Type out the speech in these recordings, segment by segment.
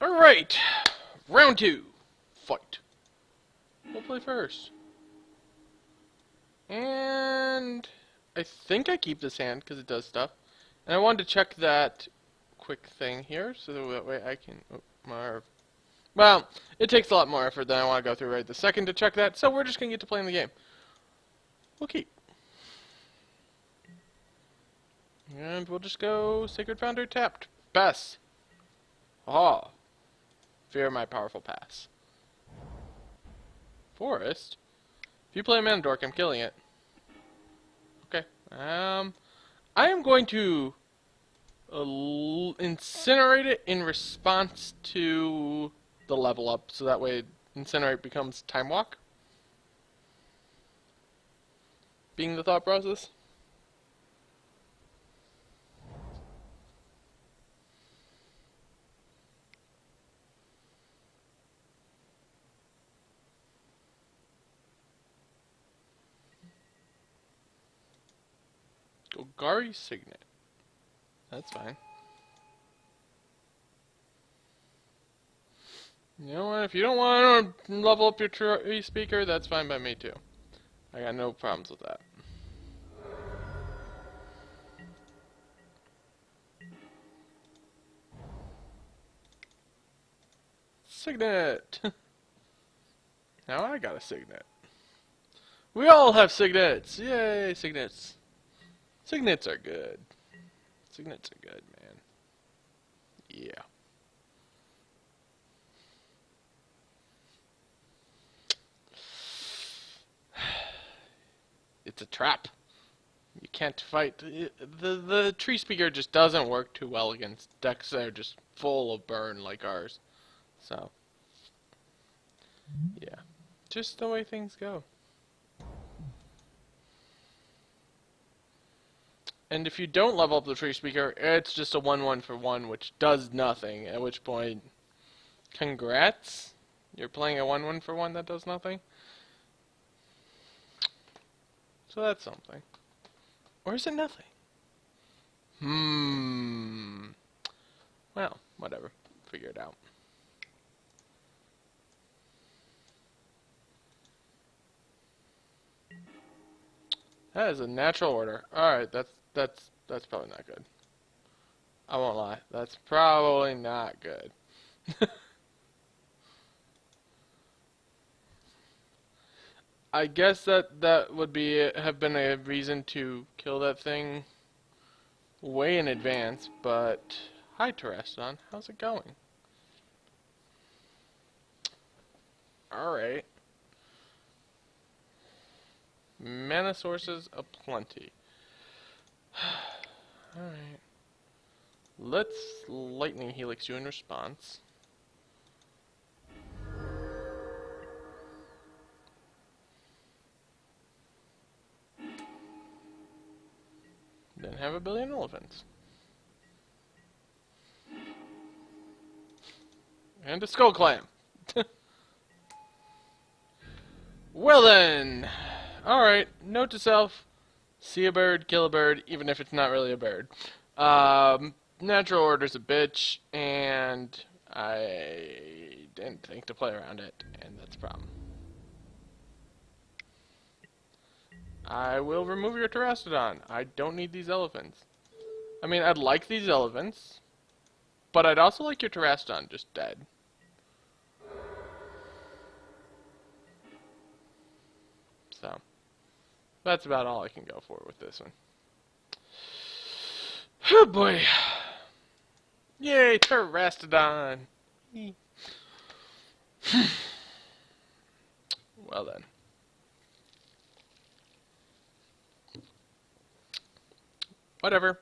Alright, round two. Fight. We'll play first. And I think I keep this hand because it does stuff. And I wanted to check that quick thing here so that way I can... Oh, Marv. Well, it takes a lot more effort than I want to go through right this second to check that, so we're just going to get to playing the game. We'll keep. And we'll just go Sacred Founder tapped. Pass. Ah. Fear my powerful pass. Forest? If you play a Mana Dork, I'm killing it. Okay. I am going to incinerate it in response to the level up, so that way incinerate becomes Time Walk. Being the thought process. Golgari Signet. That's fine. You know what? If you don't want to level up your tree speaker, that's fine by me too. I got no problems with that. Signet! Now I got a Signet. We all have Signets! Yay, Signets! Signets are good. Signets are good, man. Yeah. It's a trap. You can't fight. The tree speaker just doesn't work too well against decks that are just full of burn like ours. So, yeah. Just the way things go. And if you don't level up the tree speaker, it's just a 1-1 for 1, which does nothing. At which point, congrats. You're playing a 1-1 for 1 that does nothing. So that's something. Or is it nothing? Well, whatever. Figure it out. That is a natural order. Alright, that's probably not good. I won't lie. That's probably not good. I guess that would have been a reason to kill that thing way in advance, but hi Terrastodon, how's it going? Alright. Mana sources aplenty. Alright. Let's Lightning Helix you in response. Then have a billion elephants. And a skull clam. Well then. Alright, note to self. See a bird, kill a bird, even if it's not really a bird. Natural order's a bitch, and I didn't think to play around it, and that's a problem. I will remove your Terrastodon. I don't need these elephants. I mean, I'd like these elephants, but I'd also like your Terrastodon just dead. So, that's about all I can go for with this one. Oh boy. Yay, Terrastodon. Well then. Whatever.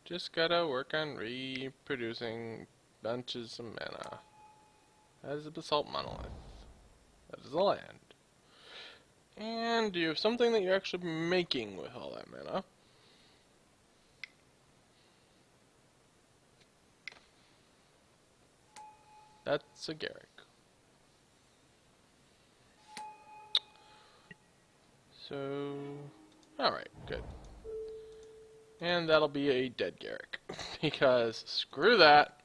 Just gotta work on reproducing bunches of mana. That is a basalt monolith. That is a land. And you have something that you're actually making with all that mana. That's a Garrick. So, alright, good. And that'll be a dead Garrick. Because screw that.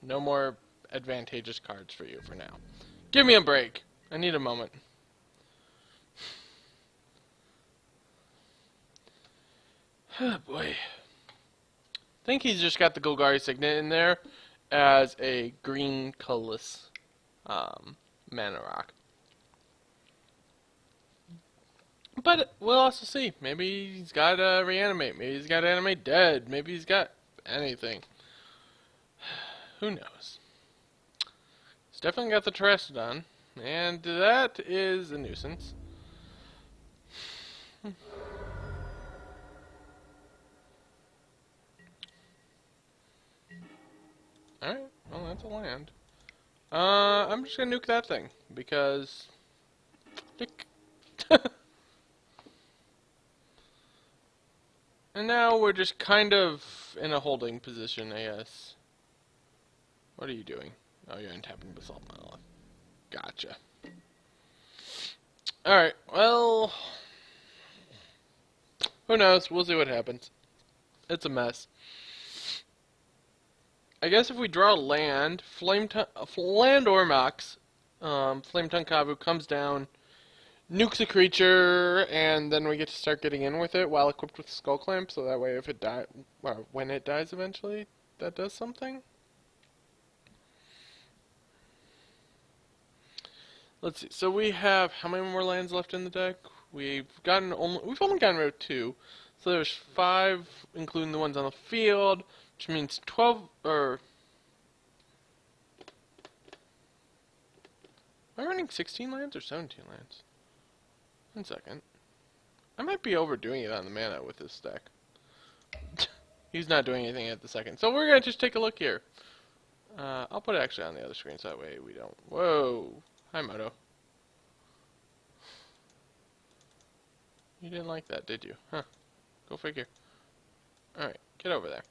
No more advantageous cards for you for now. Give me a break. I need a moment. Oh boy. I think he's just got the Golgari Signet in there as a green colorless mana rock. But we'll also see. Maybe he's got Reanimate. Maybe he's got Animate Dead. Maybe he's got anything. Who knows? He's definitely got the Terrestodon. And that is a nuisance. Alright, well that's a land. I'm just gonna nuke that thing. Because... And now we're just kind of in a holding position, I guess. What are you doing? Oh, you're untapping Basalt Monolith. Gotcha. Alright, well... Who knows? We'll see what happens. It's a mess. I guess if we draw land, land or Mox, Flame Tongue Kavu comes down, nukes a creature, and then we get to start getting in with it while equipped with Skull Clamp, so that way if it dies, well, when it dies eventually, that does something. Let's see, so we have, how many more lands left in the deck? We've only gotten rid of 2, so there's 5, including the ones on the field, which means 12, or... Am I running 16 lands or 17 lands? 1 second. I might be overdoing it on the mana with this deck. He's not doing anything at the second. So we're going to just take a look here. I'll put it actually on the other screen so that way we don't... Whoa! Hi, Moto. You didn't like that, did you? Huh. Go figure. Alright, get over there.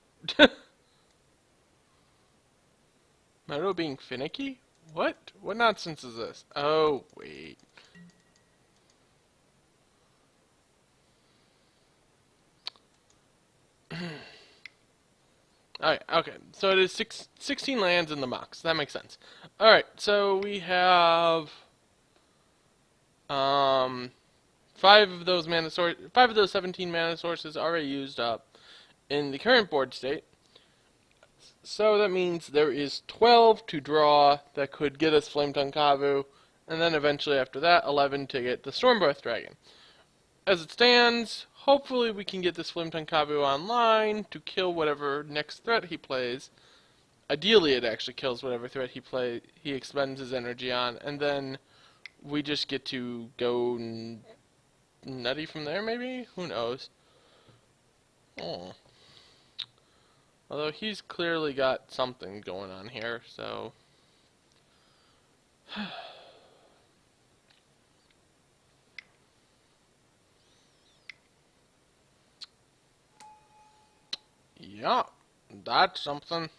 Moto being finicky? What? What nonsense is this? Oh, wait. Alright, okay. So it is 16 lands in the Mox. That makes sense. Alright, so we have 5 of those 17 mana sources already used up in the current board state. So that means there is 12 to draw that could get us Flame Tongue Kavu, and then eventually after that 11 to get the Stormbreath Dragon. As it stands, hopefully we can get this Flame Tongue Kavu online to kill whatever next threat he plays. Ideally it actually kills whatever threat he expends his energy on, and then we just get to go nutty from there maybe? Who knows? Oh. Although he's clearly got something going on here, so... Yeah, that's something.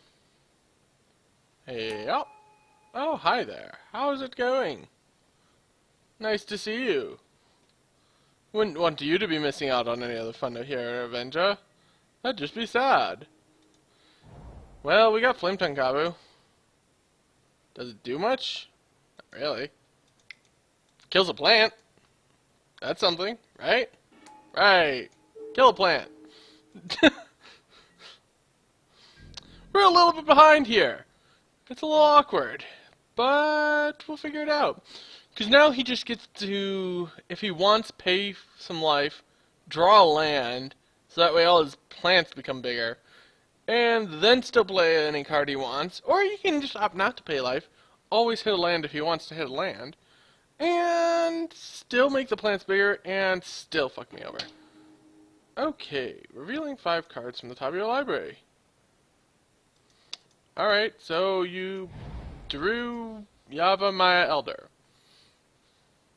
Hey, yep. Oh, hi there. How's it going? Nice to see you. Wouldn't want you to be missing out on any other fun here, Avenger. That'd just be sad. Well, we got Flame Tongue Kavu. Does it do much? Not really. Kills a plant. That's something, right? Right. Kill a plant. We're a little bit behind here. It's a little awkward. But we'll figure it out. Because now he just gets to, if he wants, pay some life, draw a land, so that way all his plants become bigger. And then still play any card he wants. Or you can just opt not to pay life. Always hit a land if he wants to hit a land. And still make the plants bigger and still fuck me over. Okay, revealing 5 cards from the top of your library. Alright, so you drew Yava Maya Elder.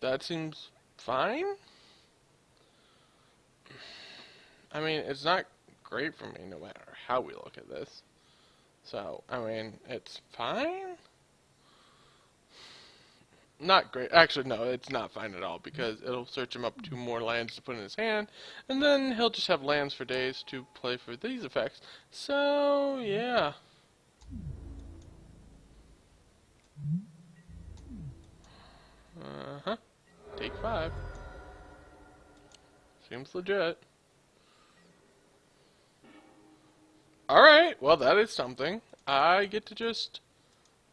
That seems fine. I mean, it's not great for me no matter how we look at this. So, I mean, it's fine. not great. Actually, no, it's not fine at all because it'll search him up 2 more lands to put in his hand, and then he'll just have lands for days to play for these effects. So, yeah. Uh-huh. Take 5. Seems legit. Alright, well that is something. I get to just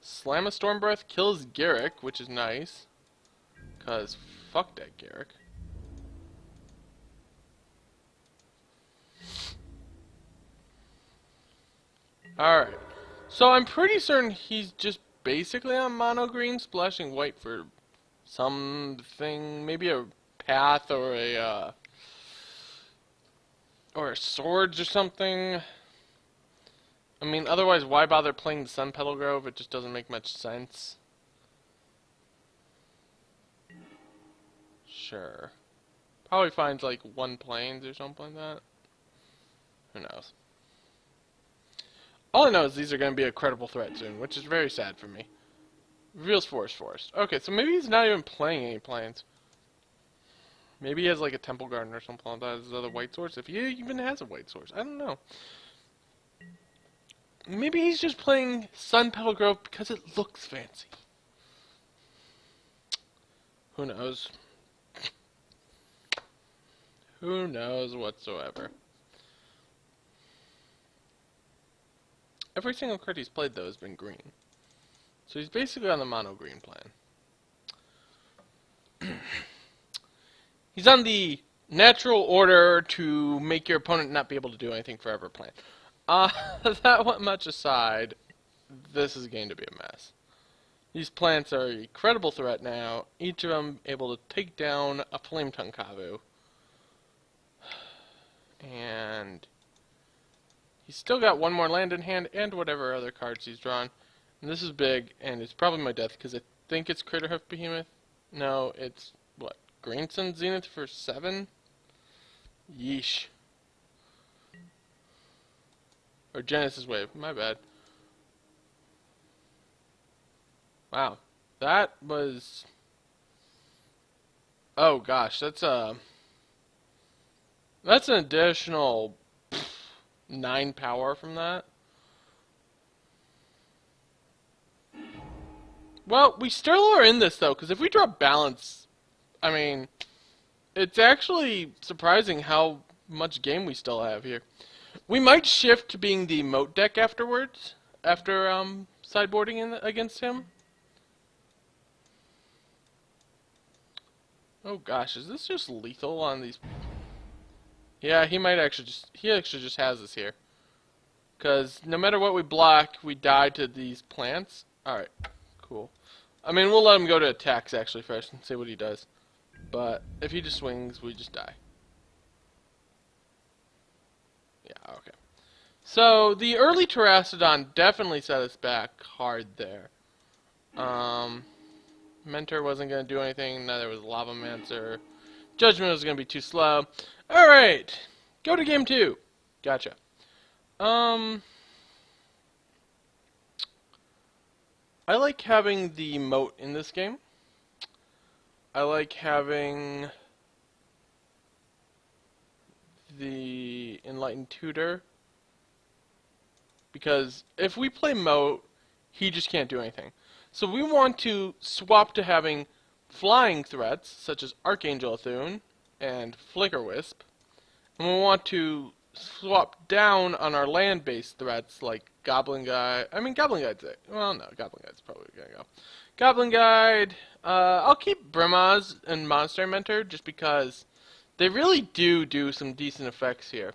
slam a Storm Breath, kills Garrick, which is nice. Cause fuck that Garrick. Alright. So I'm pretty certain he's just basically on mono green splashing white for something, maybe a path or a swords or something. I mean, otherwise why bother playing the Sun Petal Grove? It just doesn't make much sense. Sure. Probably finds like 1 plains or something like that. Who knows? All I know is these are going to be a credible threat soon, which is very sad for me. Reveals Forest. Okay, so maybe he's not even playing any plains. Maybe he has like a Temple Garden or something like that as his other white source, if he even has a white source. I don't know. Maybe he's just playing Sun Petal Grove because it looks fancy. Who knows? Who knows whatsoever. Every single card he's played, though, has been green. So he's basically on the mono-green plan. He's on the natural order to make your opponent not be able to do anything forever plan. That one much aside, this is going to be a mess. These plants are a credible threat now, each of them able to take down a Flame Tongue Kavu. And he's still got 1 more land in hand and whatever other cards he's drawn. And this is big, and it's probably my death because I think it's Craterhoof Behemoth. No, it's, what, Greensun Zenith for 7? Yeesh. Or Genesis Wave, my bad. Wow. That was... Oh gosh, that's an additional 9 power from that. Well, we still are in this though, because if we drop balance, I mean, it's actually surprising how much game we still have here. We might shift to being the moat deck afterwards, after sideboarding against him. Oh gosh, is this just lethal on these? Yeah, he actually just has us here. Because no matter what we block, we die to these plants. Alright, cool. I mean, we'll let him go to attacks actually first and see what he does. But if he just swings, we just die. Yeah, okay. So, the early Terrastodon definitely set us back hard there. Mentor wasn't going to do anything, neither was Lavamancer. Judgment was going to be too slow. Alright, go to game 2. Gotcha. I like having the moat in this game. I like having the Enlightened Tutor. Because if we play moat, he just can't do anything. So we want to swap to having flying threats, such as Archangel Athune and Flicker Wisp. And we want to swap down on our land-based threats like Goblin Guide. I mean, Goblin Guide's it. Well, no, Goblin Guide's probably gonna go. Goblin Guide. I'll keep Brimaz and Monastery Mentor just because they really do some decent effects here.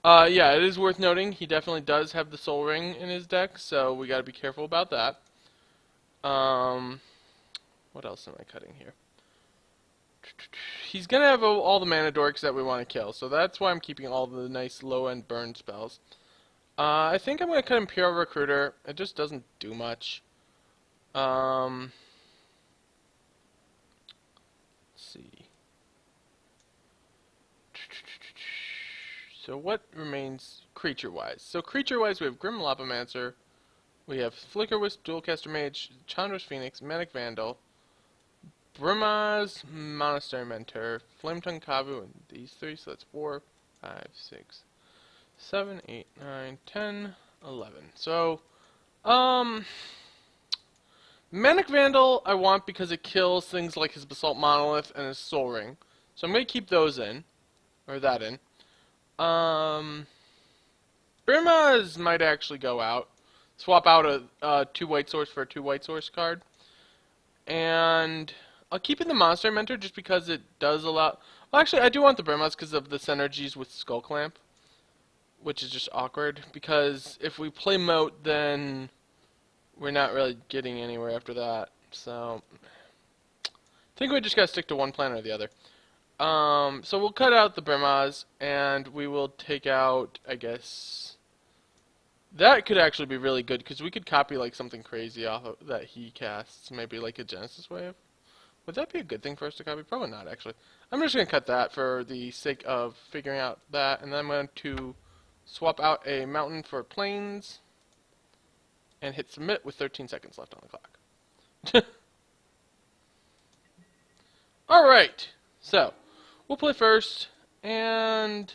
Yeah, it is worth noting he definitely does have the Soul Ring in his deck, so we gotta be careful about that. What else am I cutting here? He's gonna have all the mana dorks that we want to kill, so that's why I'm keeping all the nice low-end burn spells. I think I'm gonna cut Imperial Recruiter. It just doesn't do much. Let's see. So what remains creature-wise? So creature-wise, we have Grim Lavamancer, we have Flicker Wisp, Dualcaster Mage, Chandra's Phoenix, Manic Vandal, Brimaz, Monastery Mentor, Flametongue Kavu, and these three. So that's 4, 5, 6, 7, 8, 9, 10, 11. So, Manic Vandal I want because it kills things like his Basalt Monolith and his Soul Ring. So I'm going to keep those in. Or that in. Brimaz might actually go out. Swap out a 2 white source for a 2 white source card. And I'll keep in the Monster Mentor just because it does allow... Well, actually, I do want the Brimaz because of the synergies with Skull Clamp. Which is just awkward. Because if we play Moat, then we're not really getting anywhere after that. So, I think we just gotta stick to one plan or the other. So we'll cut out the Brimaz, and we will take out, I guess... That could actually be really good, because we could copy like something crazy off of that he casts. Maybe like a Genesis Wave. Would that be a good thing for us to copy? Probably not, actually. I'm just going to cut that for the sake of figuring out that, and then I'm going to swap out a Mountain for Plains, and hit Submit with 13 seconds left on the clock. Alright, so, we'll play first, and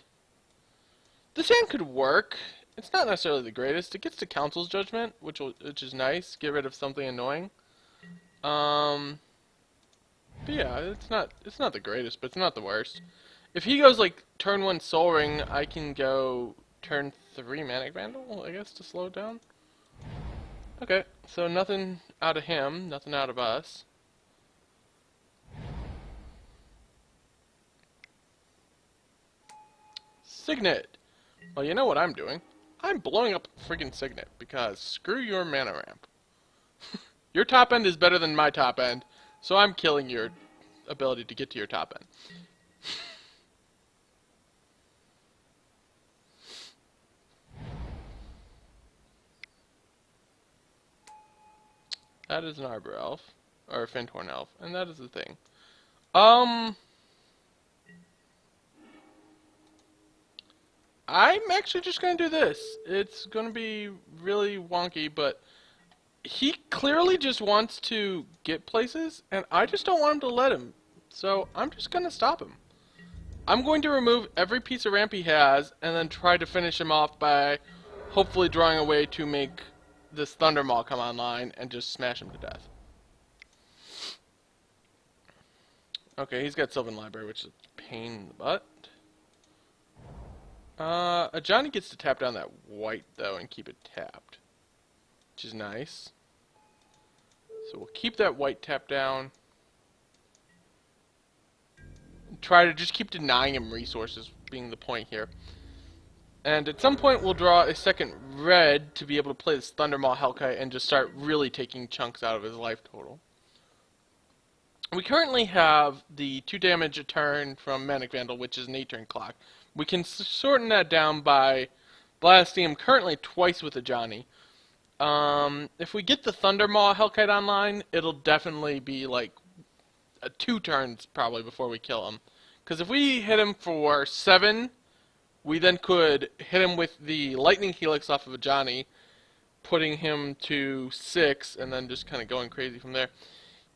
this hand could work. It's not necessarily the greatest. It gets to Council's Judgment, which is nice. Get rid of something annoying. But yeah, it's not the greatest, but it's not the worst. If he goes like turn 1 Soul Ring, I can go turn 3 Manic Vandal, I guess, to slow it down. Okay, so nothing out of him, nothing out of us. Signet. Well, you know what I'm doing. I'm blowing up friggin' Signet, because screw your mana ramp. Your top end is better than my top end, so I'm killing your ability to get to your top end. That is an Arbor Elf, or a Finthorn Elf, and that is the thing. I'm actually just going to do this. It's going to be really wonky, but he clearly just wants to get places, and I just don't want him to let him. So I'm just going to stop him. I'm going to remove every piece of ramp he has, and then try to finish him off by hopefully drawing a way to make this Thunder Maul come online and just smash him to death. Okay, he's got Sylvan Library, which is a pain in the butt. Johnny gets to tap down that white, though, and keep it tapped. Which is nice. So we'll keep that white tap down. Try to just keep denying him resources, being the point here. And at some point we'll draw a second red to be able to play this Thundermaw Hellkite and just start really taking chunks out of his life total. We currently have the 2 damage a turn from Manic Vandal, which is an 8-turn clock. We can shorten that down by blasting him currently twice with a Johnny. If we get the Thundermaw Hellkite online, it'll definitely be like 2 turns probably before we kill him. Because if we hit him for 7, we then could hit him with the Lightning Helix off of a Johnny, putting him to 6, and then just kind of going crazy from there.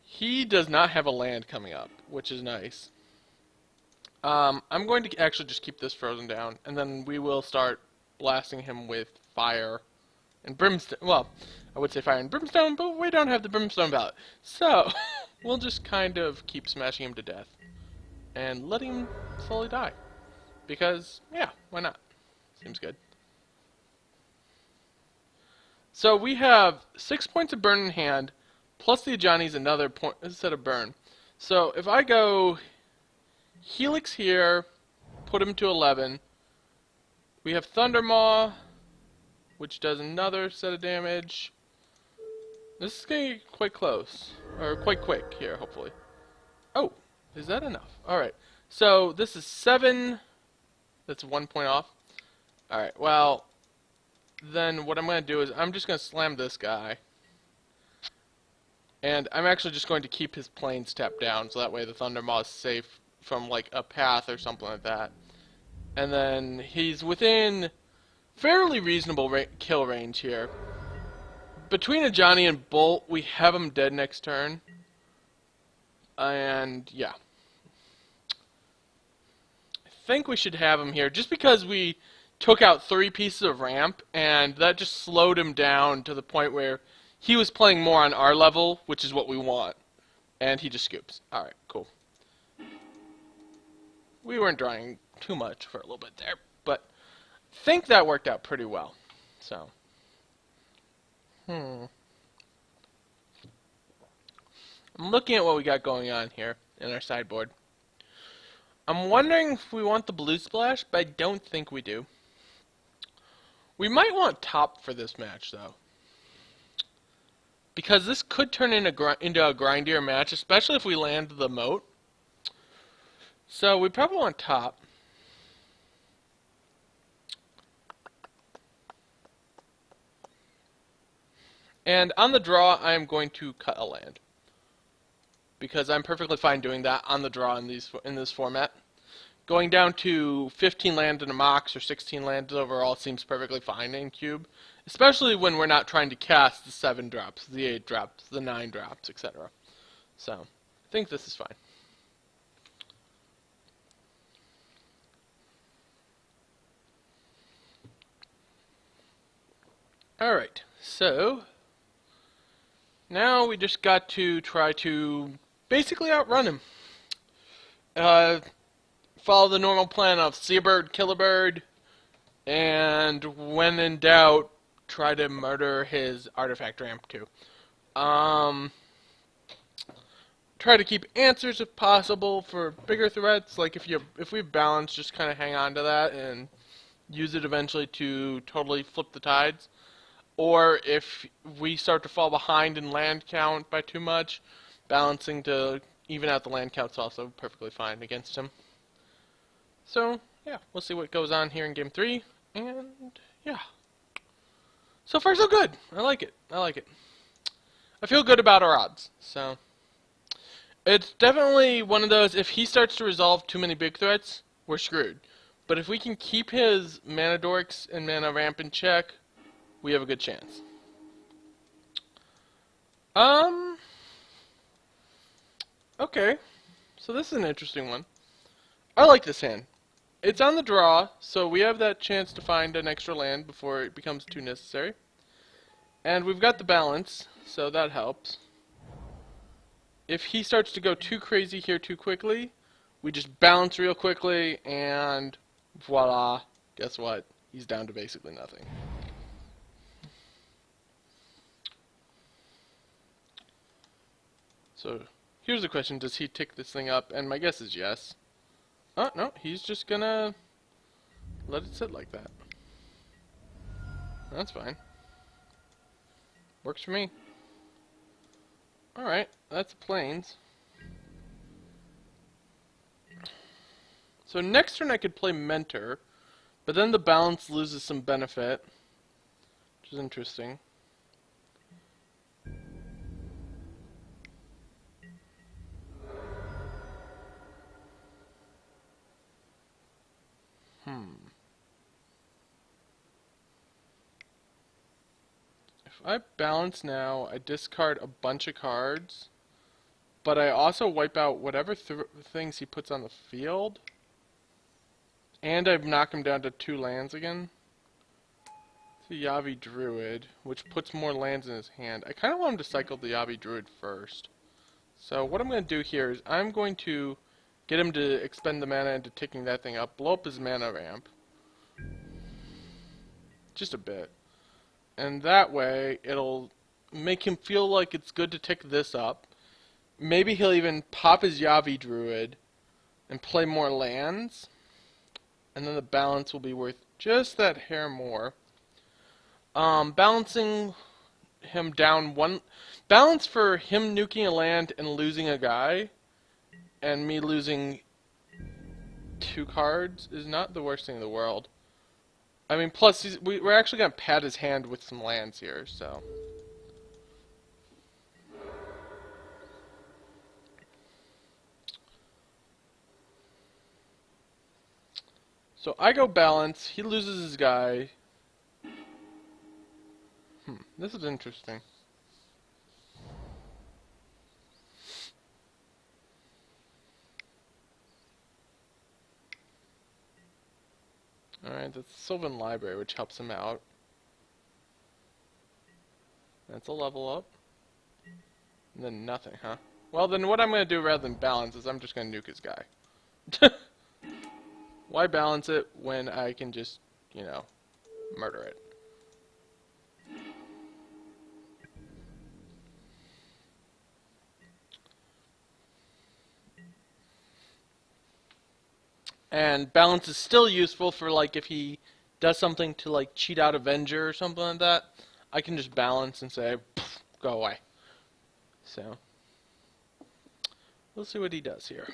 He does not have a land coming up, which is nice. I'm going to actually just keep this frozen down, and then we will start blasting him with fire and brimstone. Well, I would say fire and brimstone, but we don't have the brimstone ballot. So, we'll just kind of keep smashing him to death and let him slowly die. Because, yeah, why not? Seems good. So we have 6 points of burn in hand, plus the Ajani's another point instead of burn. So if I go Helix here, put him to 11. We have Thundermaw, which does another set of damage. This is going to get quite close, or quite quick here, hopefully. Oh, is that enough? Alright, so this is 7. That's 1 point off. Alright, well, then what I'm going to do is I'm just going to slam this guy. And I'm actually just going to keep his planes tapped down, so that way the Thundermaw is safe from like a path or something like that. And then he's within fairly reasonable kill range here. Between a Johnny and Bolt, we have him dead next turn. And yeah, I think we should have him here just because we took out 3 pieces of ramp, and that just slowed him down to the point where he was playing more on our level, which is what we want. And he just scoops. Alright, cool. We weren't drawing too much for a little bit there, but I think that worked out pretty well. So, I'm looking at what we got going on here in our sideboard. I'm wondering if we want the blue splash, but I don't think we do. We might want top for this match, though. Because this could turn into a grindier match, especially if we land the moat. So we probably want top. And on the draw, I am going to cut a land. Because I'm perfectly fine doing that on the draw in this format. Going down to 15 land in a mox or 16 land overall seems perfectly fine in cube. Especially when we're not trying to cast the 7 drops, the 8 drops, the 9 drops, etc. So, I think this is fine. Alright, so now we just got to try to basically outrun him. Follow the normal plan of see a bird, kill a bird, and when in doubt, try to murder his artifact ramp too. Try to keep answers if possible for bigger threats. Like if we balance, just kind of hang on to that and use it eventually to totally flip the tides. Or if we start to fall behind in land count by too much, balancing to even out the land count's also perfectly fine against him. So, yeah, we'll see what goes on here in game 3, and yeah. So far so good. I like it. I feel good about our odds, so. It's definitely one of those, if he starts to resolve too many big threats, we're screwed. But if we can keep his mana dorks and mana ramp in check, we have a good chance. Okay. So this is an interesting one. I like this hand. It's on the draw, so we have that chance to find an extra land before it becomes too necessary. And we've got the balance, so that helps. If he starts to go too crazy here too quickly, we just balance real quickly, and voila, guess what? He's down to basically nothing. So, here's the question, does he tick this thing up? And my guess is yes. Oh, no, he's just gonna let it sit like that. That's fine. Works for me. Alright, that's plains. So next turn I could play Mentor, but then the balance loses some benefit, which is interesting. If I balance now, I discard a bunch of cards, but I also wipe out whatever things he puts on the field, and I knock him down to 2 lands again. It's a Yavi Druid, which puts more lands in his hand. I kind of want him to cycle the Yavi Druid first. So what I'm going to do here is I'm going to get him to expend the mana into ticking that thing up, blow up his mana ramp. Just a bit. And that way, it'll make him feel like it's good to tick this up. Maybe he'll even pop his Yavi Druid and play more lands. And then the balance will be worth just that hair more. Balancing him down one... Balance for him nuking a land and losing a guy, and me losing 2 cards, is not the worst thing in the world. I mean, plus, we're actually going to pad his hand with some lands here, so... So I go balance, he loses his guy. This is interesting. Alright, that's the Sylvan Library, which helps him out. That's a level up. And then nothing, huh? Well, then what I'm going to do rather than balance is I'm just going to nuke his guy. Why balance it when I can just, you know, murder it? And balance is still useful for, like, if he does something to, like, cheat out Avenger or something like that, I can just balance and say, go away. So, we'll see what he does here.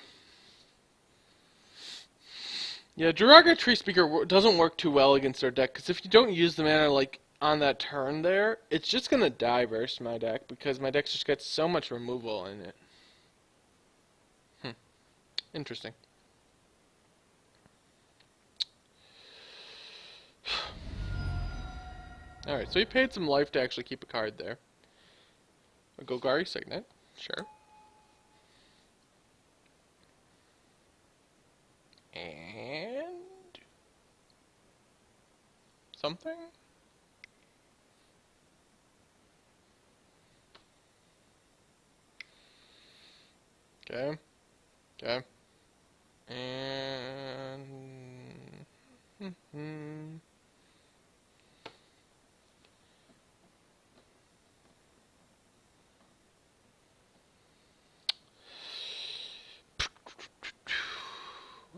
Yeah, Jiraga Tree Speaker doesn't work too well against our deck, because if you don't use the mana, like, on that turn there, it's just going to die versus my deck, because my deck just gets so much removal in it. Interesting. Alright, so he paid some life to actually keep a card there. A Golgari Signet, sure. And something? Okay. Okay. And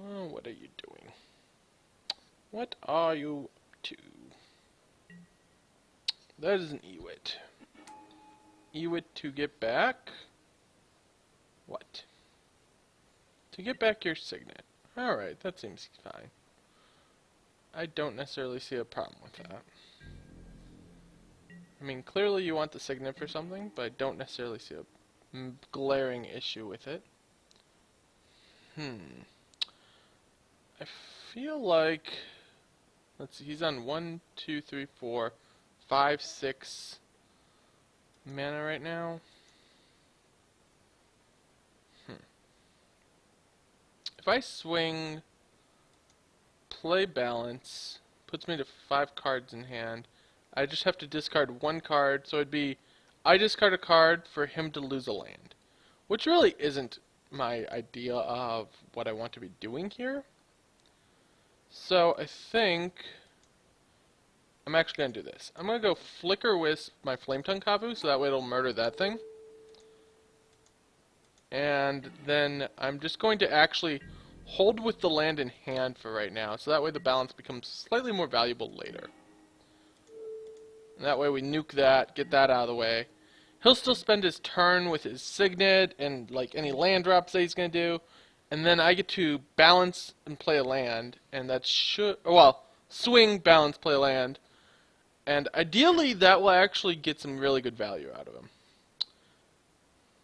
oh, what are you doing? What are you up to? That is an Ewit. Ewit to get back? What? To get back your Signet. Alright, that seems fine. I don't necessarily see a problem with that. I mean, clearly you want the Signet for something, but I don't necessarily see a glaring issue with it. I feel like... Let's see, he's on 1, 2, 3, 4, 5, 6 mana right now. If I swing, play balance, puts me to 5 cards in hand, I just have to discard 1 card, so it'd be, I discard a card for him to lose a land. Which really isn't my idea of what I want to be doing here. So I think I'm actually going to do this. I'm going to go Flicker Wisp my Flametongue Kavu, so that way it'll murder that thing. And then I'm just going to actually hold with the land in hand for right now, so that way the balance becomes slightly more valuable later. And that way we nuke that, get that out of the way. He'll still spend his turn with his Signet and like any land drops that he's going to do. And then I get to balance and play a land, and that should, well, swing, balance, play a land. And ideally that will actually get some really good value out of him.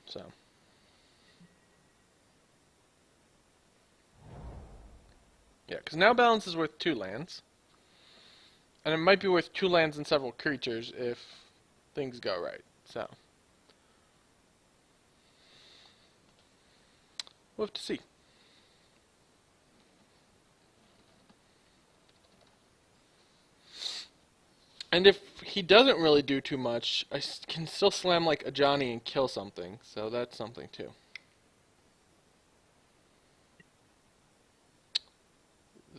So. Yeah, because now balance is worth 2 lands. And it might be worth 2 lands and several creatures if things go right. So. We'll have to see. And if he doesn't really do too much, I can still slam like a Johnny and kill something. So that's something too.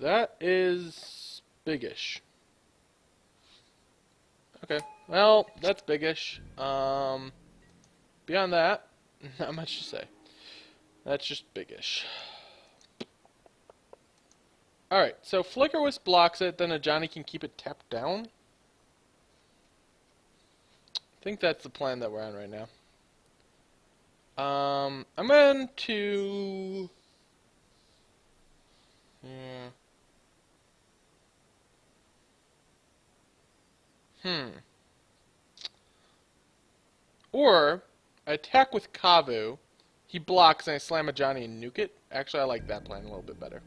That is biggish. Okay, well, that's biggish. Beyond that, not much to say. That's just biggish. Alright, so Flicker Wisp blocks it, then a Johnny can keep it tapped down. I think that's the plan that we're on right now. I'm going to... Yeah. Or, I attack with Kavu, he blocks, and I slam a Johnny and nuke it. Actually, I like that plan a little bit better.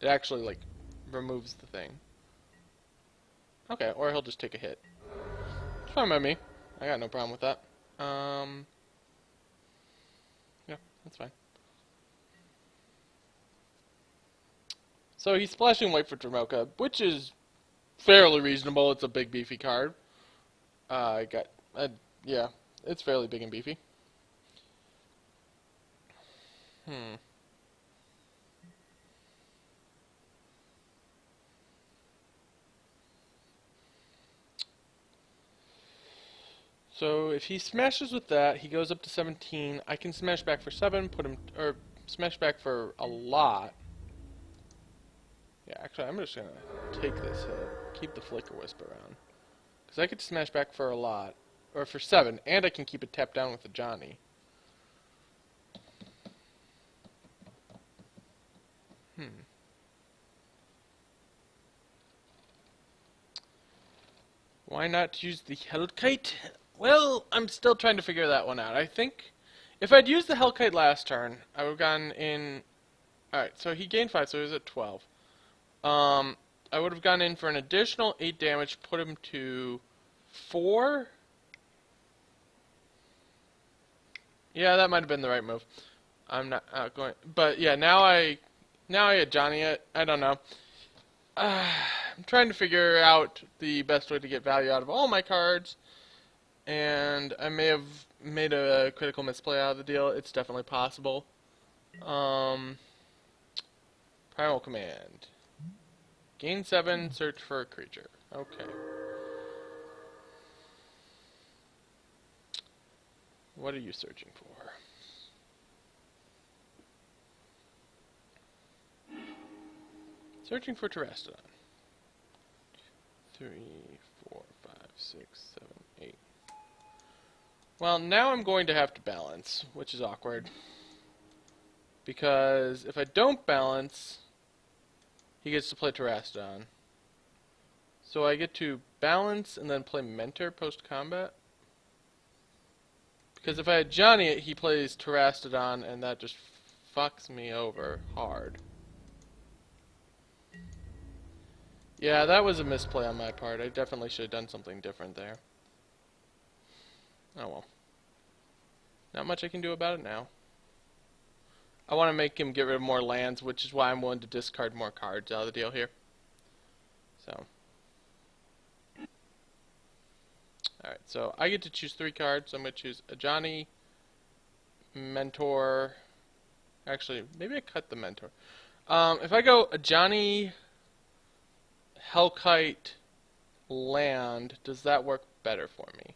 It actually, like, removes the thing. Okay, or he'll just take a hit. It's fine by me. I got no problem with that. Yeah, that's fine. So he's splashing white for Dromoka, which is fairly reasonable. It's a big, beefy card. Yeah, it's fairly big and beefy. Hmm. So if he smashes with that, he goes up to 17. I can smash back for 7, or smash back for a lot. Yeah, actually, I'm just gonna take this hit, keep the Flicker Wisp around. Because I could smash back for a lot, or for 7, and I can keep it tapped down with the Johnny. Why not use the Hellkite? Well, I'm still trying to figure that one out. I think if I'd used the Hellkite last turn, I would have gone in... Alright, so he gained 5, so he was at 12. I would have gone in for an additional 8 damage, put him to 4? Yeah, that might have been the right move. I'm not going... But yeah, now I had Johnny it. I don't know. I'm trying to figure out the best way to get value out of all my cards, and I may have made a critical misplay out of the deal. It's definitely possible. Primal Command. Gain 7, search for a creature. Okay. What are you searching for? Searching for Terrastodon. 3, 4, 5, 6, 7, 8. Well, now I'm going to have to balance, which is awkward. Because if I don't balance, he gets to play Terrastodon. So I get to balance and then play Mentor post-combat. Because if I had Johnny, he plays Terrastodon, and that just fucks me over hard. Yeah, that was a misplay on my part. I definitely should have done something different there. Oh well. Not much I can do about it now. I want to make him get rid of more lands, which is why I'm willing to discard more cards out of the deal here. So. Alright, so I get to choose 3 cards. I'm going to choose a Johnny, Mentor. Actually, maybe I cut the Mentor. If I go a Johnny, Hellkite, land, does that work better for me?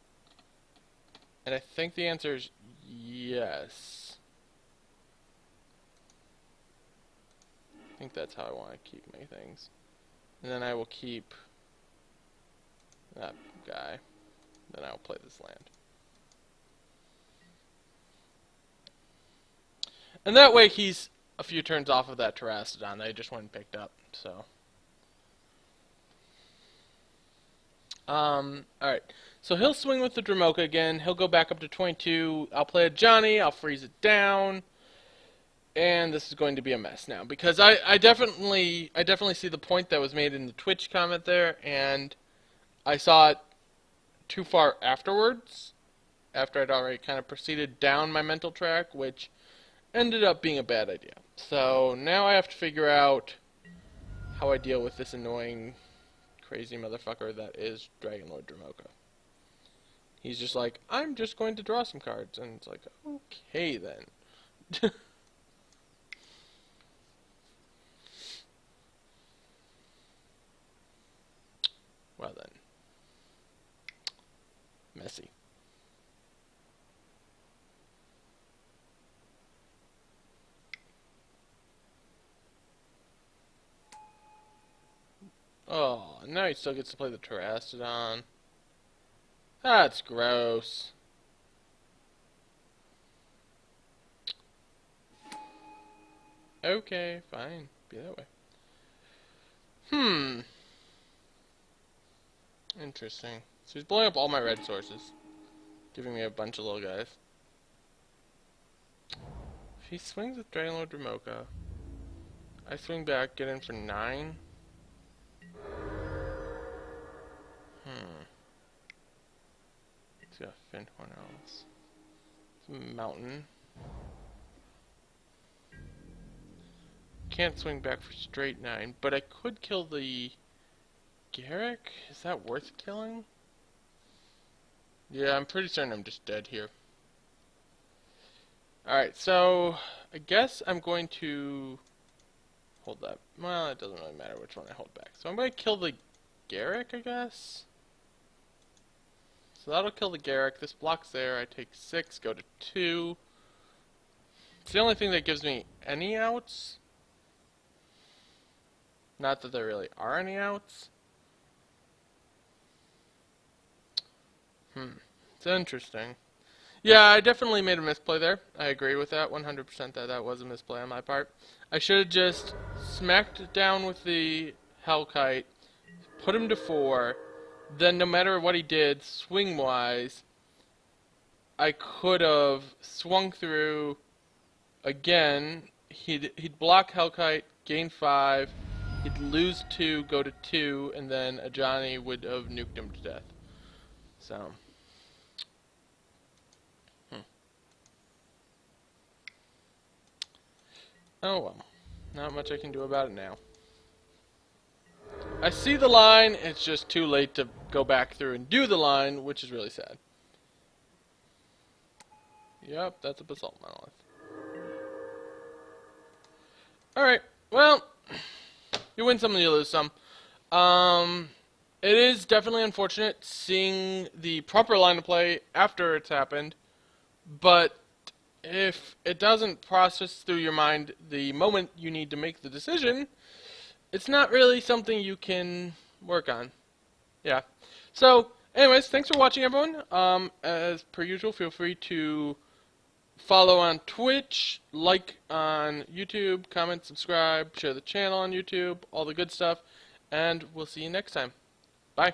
And I think the answer is yes. I think that's how I want to keep my things. And then I will keep that guy. Then I'll play this land. And that way he's a few turns off of that Terrastodon that I just went and picked up, so. Alright. So he'll swing with the Dromoka again. He'll go back up to 22. I'll play a Johnny. I'll freeze it down. And this is going to be a mess now. Because I definitely see the point that was made in the Twitch comment there. And I saw it too far afterwards. After I'd already kind of proceeded down my mental track. Which ended up being a bad idea. So now I have to figure out how I deal with this annoying, crazy motherfucker that is Dragonlord Dromoka. He's just like, I'm just going to draw some cards. And it's like, okay then. Well then. Messy. Oh, now he still gets to play the Terrastodon. That's gross. Okay, fine. Be that way. Interesting. So he's blowing up all my red sources. Giving me a bunch of little guys. If he swings with Dragonlord Dromoka, I swing back, get in for 9. He's got Finhorn Owls. It's a mountain. can't swing back for straight 9, but I could kill the Garrick? Is that worth killing? Yeah, I'm pretty certain I'm just dead here. Alright, so I guess I'm going to hold that. Well, it doesn't really matter which one I hold back. So I'm going to kill the Garrick, I guess. So that'll kill the Garrick. This blocks there. I take 6, go to 2. It's the only thing that gives me any outs. Not that there really are any outs. It's interesting. Yeah, I definitely made a misplay there. I agree with that 100% that that was a misplay on my part. I should have just smacked down with the Hellkite, put him to 4, then no matter what he did, swing-wise, I could have swung through again. He'd block Hellkite, gain 5, he'd lose 2, go to 2, and then Ajani would have nuked him to death. So... oh well. Not much I can do about it now. I see the line, it's just too late to go back through and do the line, which is really sad. Yep, that's a basalt monolith. Alright, well, you win some and you lose some. It is definitely unfortunate seeing the proper line of play after it's happened, but if it doesn't process through your mind the moment you need to make the decision, it's not really something you can work on. Yeah. So, anyways, thanks for watching, everyone. As per usual, feel free to follow on Twitch, like on YouTube, comment, subscribe, share the channel on YouTube, all the good stuff, and we'll see you next time. Bye.